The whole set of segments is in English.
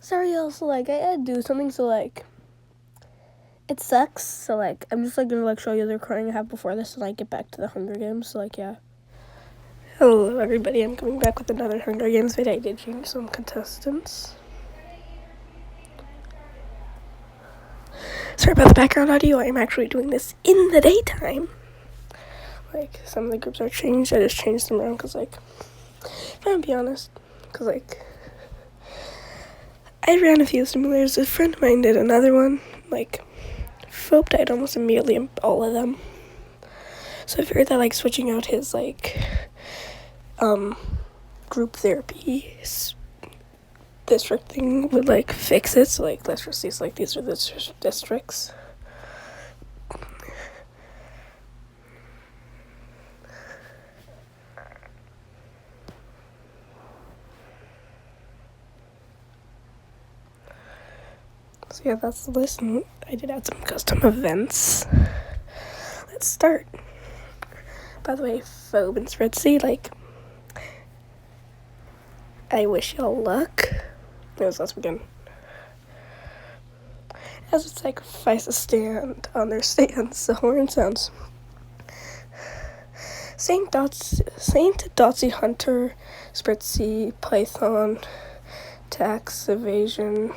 Sorry, y'all, so, I had to do something, so, it sucks, so, I'm just, gonna, show you the recording I have before this and, get back to the Hunger Games, so, yeah. Hello, everybody, I'm coming back with another Hunger Games video. I did change some contestants. Sorry about the background audio, I am actually doing this in the daytime. Some of the groups are changed, I just changed them around, because, if I'm gonna be honest, because, I ran a few simulators. A friend of mine did another one. Phobe died almost immediately in all of them. So I figured that, switching out his, group therapy district thing would, fix it. So, let's just see, these are the districts. So yeah, that's the list, and I did add some custom events. Let's start. By the way, Phobe and Spritzy, I wish y'all luck. Let's begin. As a sacrifice, a stand on their stands, the horn sounds. Saint Dotsy Hunter, Spritzy, Python, Tax Evasion,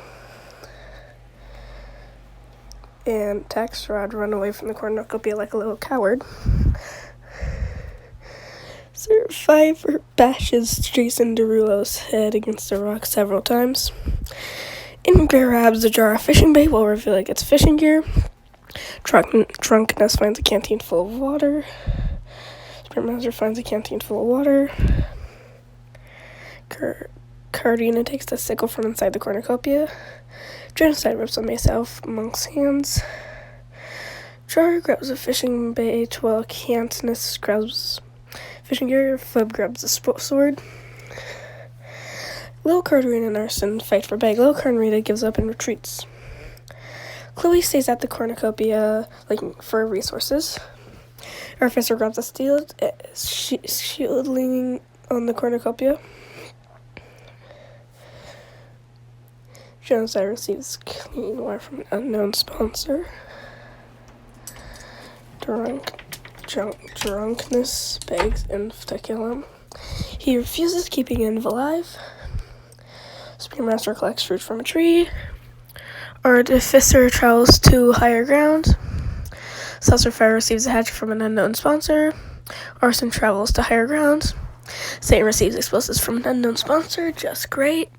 and Tax Rod run away from the cornucopia like a little coward. Survivor bashes Jason Derulo's head against a rock several times. And grabs a jar of fishing bait while revealing its fishing gear. Drunkenness finds a canteen full of water. Spearmaster finds a canteen full of water. Cardina takes the sickle from inside the cornucopia. Genocide rips a mace out of Monk's hands. Jar grabs a fishing bait while Cantonus grabs fishing gear. Phobe grabs a sword. Little Cardina and Arson fight for bag. Little Cardina gives up and retreats. Chloe stays at the cornucopia looking for resources. Artificer grabs a steel shield leaning on the cornucopia. Genocide receives clean water from an unknown sponsor. Drunkenness begs Inv to kill him. He refuses, keeping Inv alive. Spearmaster collects fruit from a tree. Artificer travels to higher ground. Saucer Fire receives a hatchet from an unknown sponsor. Arson travels to higher ground. Satan receives explosives from an unknown sponsor. Just great.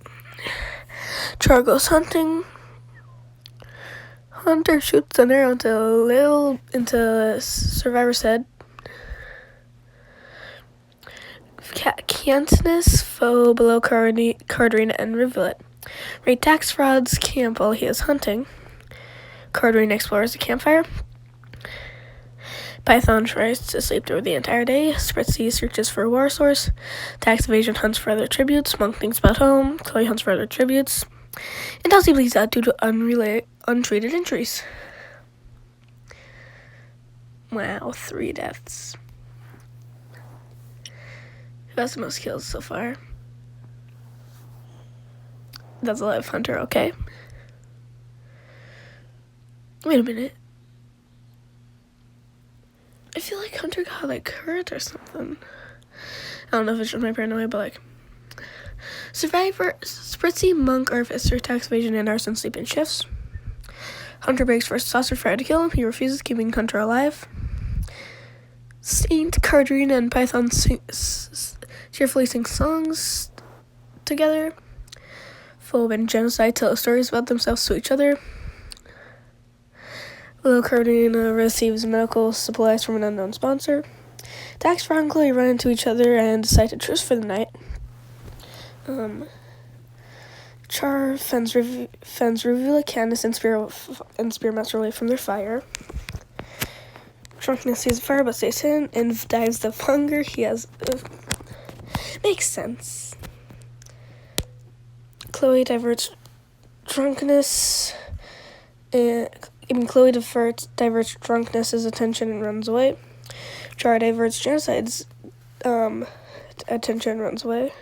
Char goes hunting. Hunter shoots an arrow into Survivor's head. Cantonus, Phobe, below Cardina, and Rivulet. Raid Tax Rod's camp while he is hunting. Cardina explores the campfire. Python tries to sleep through the entire day. Spritzy searches for a water source. Tax Evasion hunts for other tributes. Monk thinks about home. Chloe hunts for other tributes. And Elsie bleeds out due to untreated injuries. Wow, 3 deaths. Who has the most kills so far? That's alive Hunter, okay. Wait a minute. I feel like Hunter got, hurt or something. I don't know if it's just my paranoia, but, Survivor, Spritzy, Monk, Artificer, Tax Evasion, and Arson sleep in shifts. Hunter begs for Saucer Fire to kill him. He refuses, keeping Hunter alive. Saint, Cardina, and Python cheerfully sing songs together. Phobe and Genocide tell stories about themselves to each other. Little Cardina receives medical supplies from an unknown sponsor. Dax, Rod, and Chloe run into each other and decide to truce for the night. Char fends Rivula, Candace, and Spearmaster away from their fire. Drunkenness sees a fire but stays hidden, and dives of hunger. He has... makes sense. Chloe diverts drunkenness, Chloe diverts drunkenness's attention and runs away. Char diverts Genocide's attention and runs away.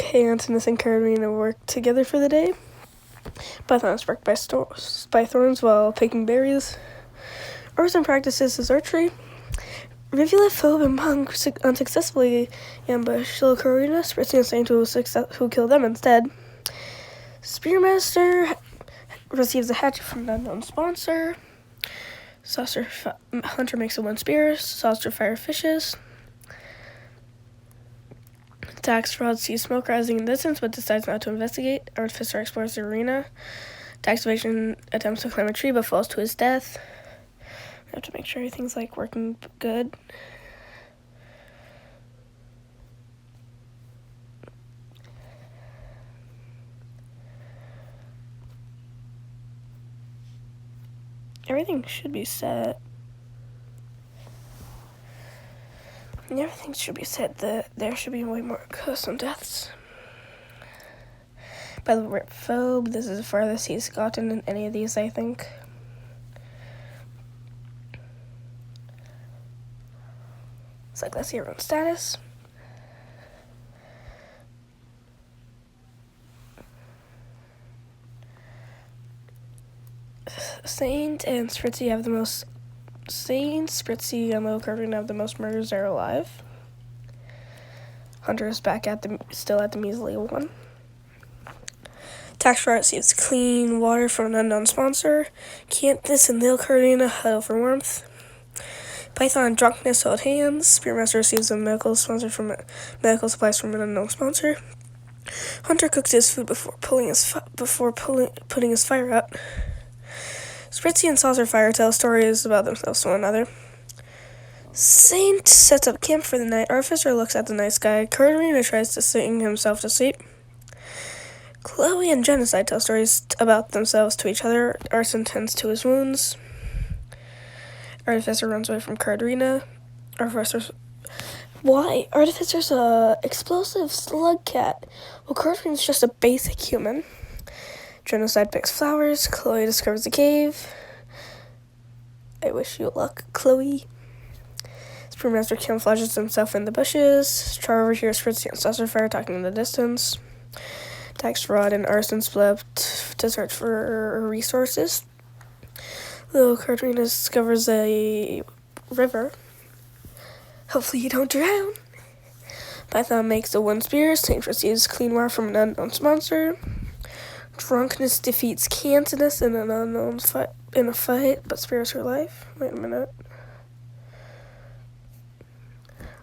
Cantonus and Carolina work together for the day. Python is struck by thorns while picking berries. Arson practices his archery. Rivulet, Phobe, and Monk unsuccessfully ambush little Carolina, Spritzy and Saint who kill them instead. Spearmaster receives a hatchet from an unknown sponsor. Hunter makes a 1 spear. Saucer fire fishes. Tax Rod sees smoke rising in the distance but decides not to investigate. Artificer explores the arena. Tax Evasion attempts to climb a tree but falls to his death. I have to make sure everything's working good. Everything should be set. Everything should be set. There should be way more custom deaths. By the way, Phobe, this is the farthest he's gotten in any of these, I think. Let's see everyone's status. Saint and Spritzy have the most. Saint, Spritzy, and Little Carolina have the most murders that are alive. Hunter is back still at the measly 1. Tax Rod receives clean water from an unknown sponsor. Cantonus and Little Carolina huddle for warmth. Python and Drunkenness hold hands. Spearmaster receives a medical supplies from an unknown sponsor. Hunter cooks his food before putting his fire out. Spritzy and Saucer Fire tell stories about themselves to one another. Saint sets up camp for the night. Artificer looks at the night sky. Carolina tries to sing himself to sleep. Chloe and Genocide tell stories about themselves to each other. Arson tends to his wounds. Artificer runs away from Carolina. Why? Artificer's a explosive slug cat. Well, Carolina's just a basic human. Genocide picks flowers. Chloe discovers a cave. I wish you luck, Chloe. Spearmaster camouflages himself in the bushes. Char overhears Spritzy and Saucer Fire talking in the distance. Tax Rod and Arson split up to search for resources. Little Carolina discovers a river. Hopefully you don't drown. Python makes a 1 spear. Saint receives clean water from an unknown sponsor. Drunkenness defeats Cantonus in an unknown fight, but spares her life. Wait a minute.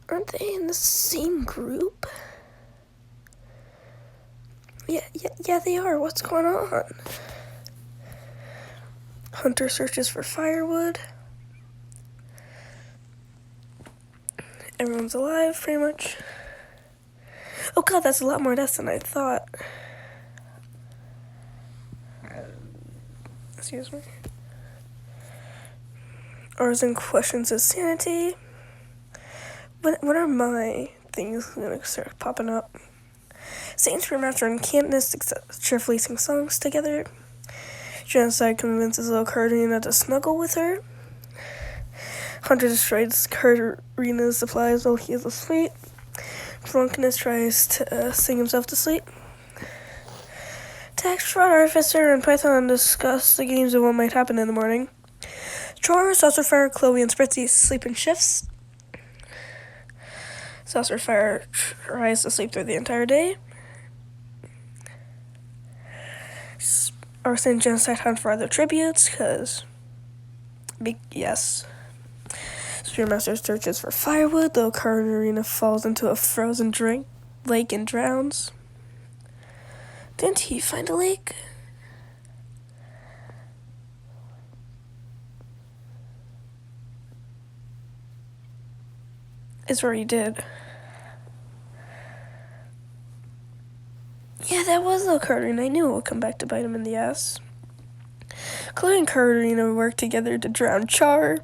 Aren't they in the same group? Yeah, they are. What's going on? Hunter searches for firewood. Everyone's alive, pretty much. Oh god, that's a lot more deaths than I thought. Excuse me. Arson questions his sanity. What are my things gonna start popping up? Saint, Spearmaster, and Cantonus cheerfully sing songs together. Genocide convinces little Carolina to snuggle with her. Hunter destroys Carolina's supplies while he is asleep. Drunkenness tries to sing himself to sleep. Tax Rod, Artificer, and Python discuss the games of what might happen in the morning. Char, Saucer Fire, Chloe, and Spritzy sleep in shifts. Saucer Fire tries to sleep through the entire day. Arson and Genocide hunt for other tributes, yes. Spearmaster searches for firewood, though Carolina falls into a frozen lake and drowns. Didn't he find a lake? Is where he did. Yeah, that was little Carolina. I knew it would come back to bite him in the ass. Chloe and Carolina work together to drown Char.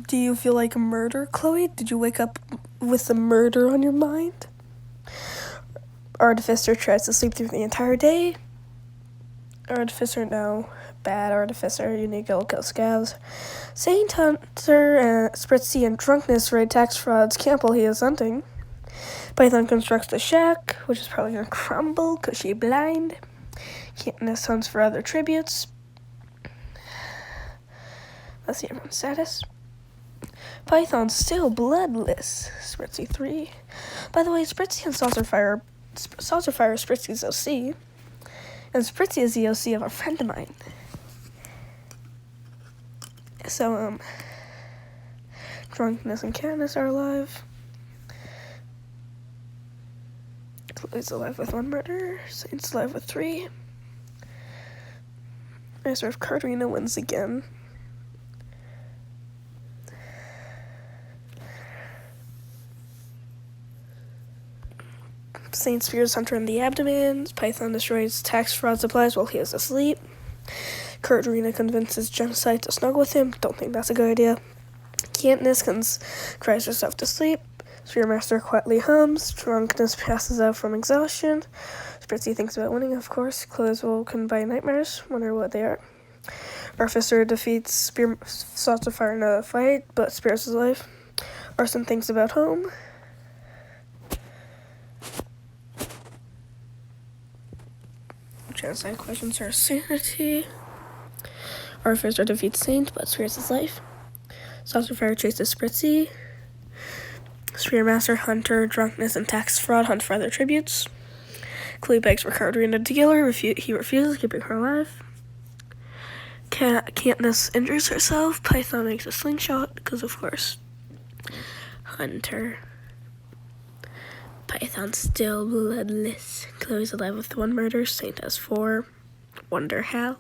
Do you feel like a murder, Chloe? Did you wake up with a murder on your mind? Artificer tries to sleep through the entire day. Artificer, no. Bad Artificer, unique kill scavs. Saint Hunter, Spritzy, and Drunkness raid tax frauds. Campbell, he is hunting. Python constructs the shack, which is probably gonna crumble because she's blind. Katniss hunts for other tributes. Let's see everyone's status. Python's still bloodless. Spritzy 3. By the way, Spritzy and Saucerfire is Spritzy's OC. And Spritzy is the OC of a friend of mine. So, Drunkness and Katniss are alive. Chloe's alive with 1 murder. Saint's alive with 3. I swear if Katarina wins again. Saint spears Hunter in the abdomen. Python destroys tax fraud supplies while he is asleep. Katarina convinces Genocide to snuggle with him. Don't think that's a good idea. Katniss cries herself to sleep. Spearmaster quietly hums. Drunkness passes out from exhaustion. Spritzy thinks about winning, of course. Chloe's woken by nightmares. Wonder what they are. Artificer defeats Saucerfire in a fight, but spares his life. Arson thinks about home. Genocide questions her sanity. Artificer defeats Saint, but spares his life. Saucerfire chases Spritzy. Spearmaster, Hunter, Drunkness, and tax fraud hunt for other tributes. Chloe begs for Katarina to kill her. He refuses, keeping her alive. Katniss injures herself. Python makes a slingshot, because of course. Hunter. Python's still bloodless. Chloe's alive with 1 murder. Saint has 4. Wonder how.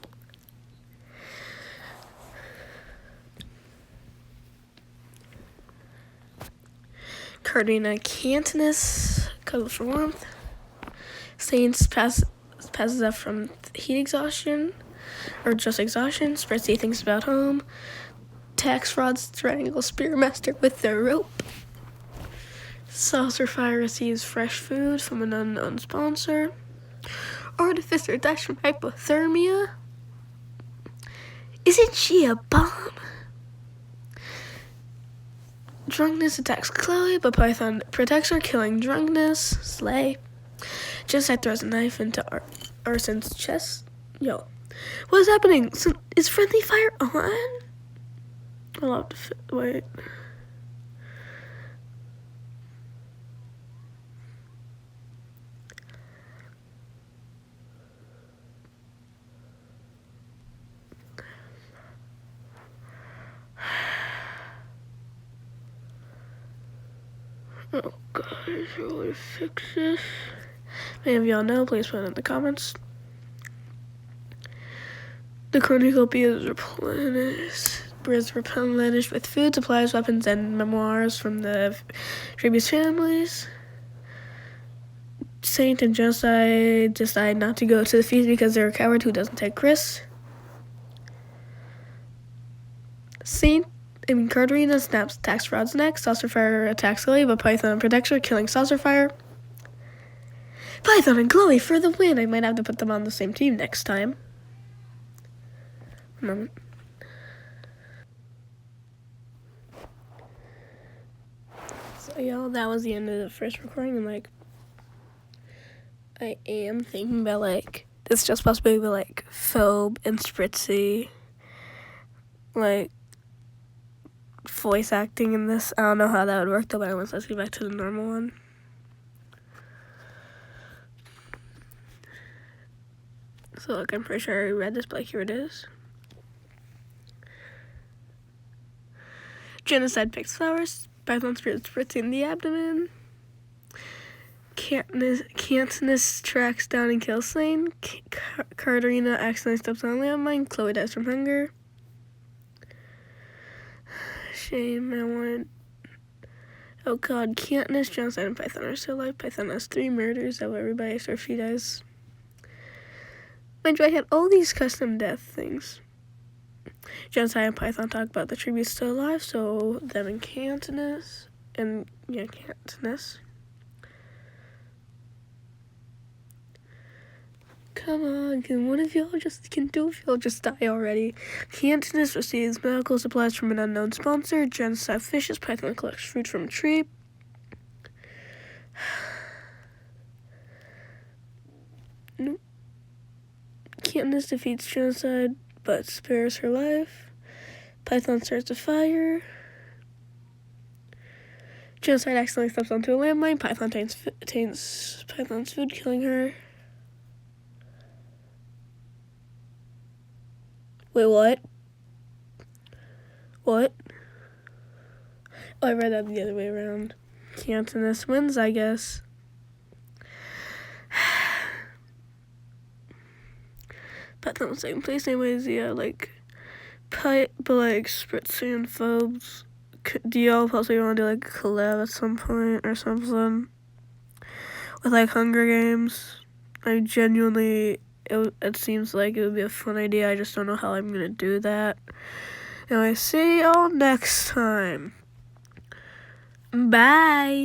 Katarina Katniss cuddles for warmth. Saint passes out from heat exhaustion, or just exhaustion. Spritzy thinks about home. Tax fraud strangles Spearmaster with the rope. Saucerfire receives fresh food from an unknown sponsor. Artificer dies from hypothermia. Isn't she a bomb? Drunkness attacks Chloe, but Python protects her, killing Drunkness. Slay. Genocide throws a knife into Arson's chest. Yo, what is happening? Is friendly fire on? I'll have to wait. Oh gosh, how do I fix this? Many of y'all know, please put it in the comments. The cornucopia is replenished with food, supplies, weapons, and memoirs from the previous families. Saint and Genocide decide not to go to the feast because they're a coward who doesn't take risks. Katarina snaps tax fraud's neck. Saucerfire attacks Chloe, but Python protects her, killing Saucerfire. Python and Chloe for the win. I might have to put them on the same team next time. A moment. So y'all, that was the end of the first recording, and like, I am thinking about like, this just supposed to be like Phobe and Spritzy, like, voice acting in this. I don't know how that would work though, but I want to get back to the normal one. So look, I'm pretty sure I already read this, but like, here it is. Genocide picks flowers. Python spirits Spritzy in the abdomen. Katniss tracks down and kills Slain. Katarina accidentally steps on a landmine. Chloe dies from hunger. Shame, I wanted... Oh god, Katniss, Genocide, and Python are still alive. Python has 3 murders of everybody, so she dies. Mind you, I had all these custom death things. Genocide and Python talk about the tributes still alive, so them and Katniss. And, yeah, Katniss. Come on, can two of y'all just die already? Cantonist receives medical supplies from an unknown sponsor. Genocide fishes. Python collects fruit from a tree. Nope. Cantonist defeats Genocide but spares her life. Python starts a fire. Genocide accidentally steps onto a landmine. Python taints Python's food, killing her. Wait, what? What? Oh, I read that the other way around. Cantonist wins, I guess. Python was second place anyways, yeah, like, but like, Spritzy and Phobes. Do y'all possibly want to do like a collab at some point or something? With like Hunger Games? I genuinely, it seems like it would be a fun idea. I just don't know how I'm going to do that. Anyway, see y'all next time. Bye.